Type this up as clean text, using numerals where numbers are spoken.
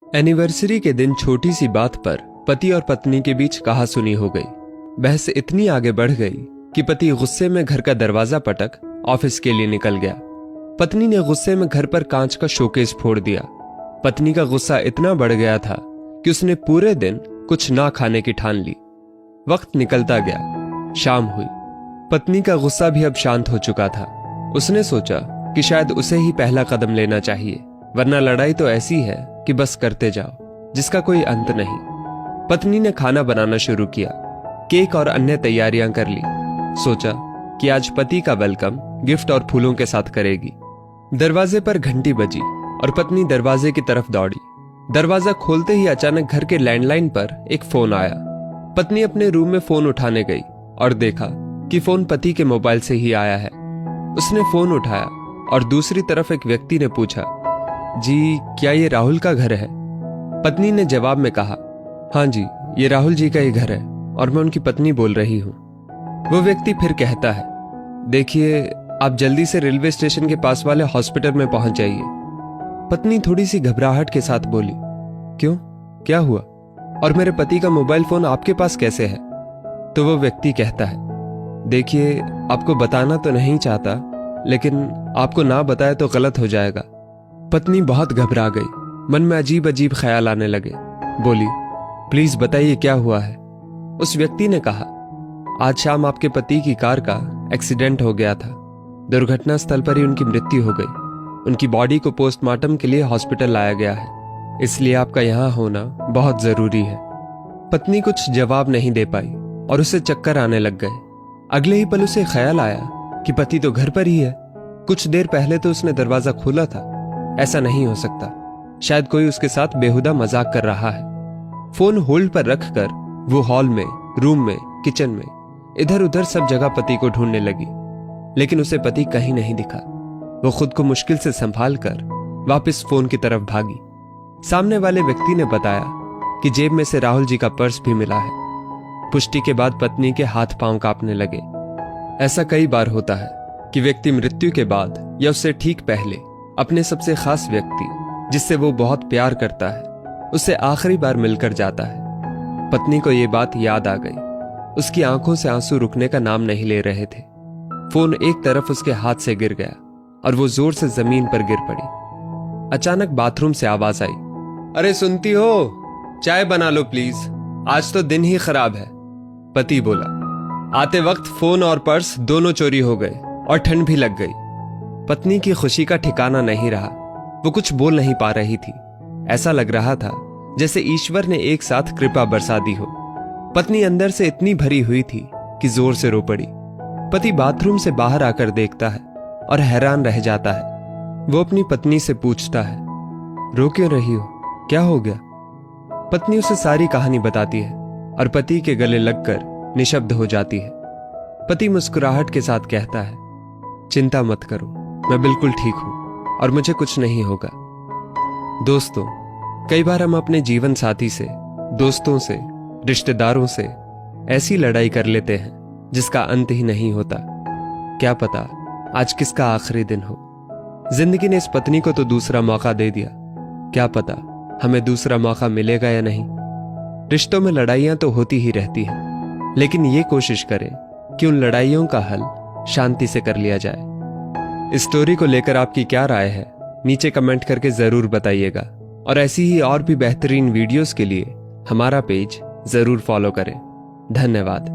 Anniversary के दिन छोटी सी बात पर पति और पत्नी के बीच कहासुनी हो गई। बहस इतनी आगे बढ़ गई कि पति गुस्से में घर का दरवाजा पटक ऑफिस के लिए निकल गया। पत्नी ने गुस्से में घर पर कांच का शोकेस फोड़ दिया। पत्नी का गुस्सा इतना बढ़ गया था कि उसने पूरे दिन कुछ ना खाने की ठान ली। वक्त निकलता गया, शाम हुई। पत्नी का गुस्सा भी अब शांत हो चुका था। उसने सोचा कि शायद उसे ही पहला कदम लेना चाहिए, वरना लड़ाई तो ऐसी है कि बस करते जाओ, जिसका कोई अंत नहीं। पत्नी ने खाना बनाना शुरू किया, केक और अन्य तैयारियां कर ली। सोचा कि आज पति का वेलकम गिफ्ट और फूलों के साथ करेगी। दरवाजे पर घंटी बजी और पत्नी दरवाजे की तरफ दौड़ी। दरवाजा खोलते ही अचानक घर के लैंडलाइन पर एक फोन आया। पत्नी अपने रूम में फोन उठाने गई और देखा कि फोन पति के मोबाइल से ही आया है। उसने फोन उठाया और दूसरी तरफ एक व्यक्ति ने पूछा, जी क्या ये राहुल का घर है? पत्नी ने जवाब में कहा, हाँ जी, ये राहुल जी का ही घर है और मैं उनकी पत्नी बोल रही हूँ। वो व्यक्ति फिर कहता है, देखिए आप जल्दी से रेलवे स्टेशन के पास वाले हॉस्पिटल में पहुंच जाइए। पत्नी थोड़ी सी घबराहट के साथ बोली, क्यों, क्या हुआ? और मेरे पति का मोबाइल फोन आपके पास कैसे है? तो वो व्यक्ति कहता है, देखिए आपको बताना तो नहीं चाहता, लेकिन आपको ना बताए तो गलत हो जाएगा। पत्नी बहुत घबरा गई, मन में अजीब अजीब ख्याल आने लगे। बोली, प्लीज बताइए क्या हुआ है? उस व्यक्ति ने कहा, आज शाम आपके पति की कार का एक्सीडेंट हो गया था। दुर्घटना स्थल पर ही उनकी मृत्यु हो गई। उनकी बॉडी को पोस्टमार्टम के लिए हॉस्पिटल लाया गया है, इसलिए आपका यहां होना बहुत जरूरी है। पत्नी कुछ जवाब नहीं दे पाई और उसे चक्कर आने लग गए। अगले ही पल उसे ख्याल आया कि पति तो घर पर ही है। कुछ देर पहले तो उसने दरवाजा खोला था। ऐसा नहीं हो सकता, शायद कोई उसके साथ बेहुदा मजाक कर रहा है। फोन होल्ड पर रखकर वो हॉल में, रूम में, किचन में, इधर उधर सब जगह पति को ढूंढने लगी, लेकिन उसे पति कहीं नहीं दिखा। वो खुद को मुश्किल से संभाल कर वापस फोन की तरफ भागी। सामने वाले व्यक्ति ने बताया कि जेब में से राहुल जी का पर्स भी मिला है। पुष्टि के बाद पत्नी के हाथ पांव कांपने लगे। ऐसा कई बार होता है कि व्यक्ति मृत्यु के बाद या उससे ठीक पहले अपने सबसे खास व्यक्ति, जिससे वो बहुत प्यार करता है, उससे आखिरी बार मिलकर जाता है। पत्नी को ये बात याद आ गई। उसकी आंखों से आंसू रुकने का नाम नहीं ले रहे थे। फोन एक तरफ उसके हाथ से गिर गया और वो जोर से जमीन पर गिर पड़ी। अचानक बाथरूम से आवाज आई, अरे सुनती हो, चाय बना लो प्लीज, आज तो दिन ही खराब है। पति बोला, आते वक्त फोन और पर्स दोनों चोरी हो गए और ठंड भी लग गई। पत्नी की खुशी का ठिकाना नहीं रहा। वो कुछ बोल नहीं पा रही थी। ऐसा लग रहा था जैसे ईश्वर ने एक साथ कृपा बरसा दी हो। पत्नी अंदर से इतनी भरी हुई थी कि जोर से रो पड़ी। पति बाथरूम से बाहर आकर देखता है और हैरान रह जाता है। वो अपनी पत्नी से पूछता है, रो क्यों रही हो, क्या हो गया? पत्नी उसे सारी कहानी बताती है और पति के गले लगकर निशब्द हो जाती है। पति मुस्कुराहट के साथ कहता है, चिंता मत करो, मैं बिल्कुल ठीक हूं और मुझे कुछ नहीं होगा। दोस्तों, कई बार हम अपने जीवन साथी से, दोस्तों से, रिश्तेदारों से ऐसी लड़ाई कर लेते हैं जिसका अंत ही नहीं होता। क्या पता आज किसका आखिरी दिन हो। जिंदगी ने इस पत्नी को तो दूसरा मौका दे दिया, क्या पता हमें दूसरा मौका मिलेगा या नहीं। रिश्तों में लड़ाइयां तो होती ही रहती हैं, लेकिन ये कोशिश करें कि उन लड़ाइयों का हल शांति से कर लिया जाए। इस स्टोरी को लेकर आपकी क्या राय है, नीचे कमेंट करके जरूर बताइएगा और ऐसी ही और भी बेहतरीन वीडियोस के लिए हमारा पेज जरूर फॉलो करें। धन्यवाद।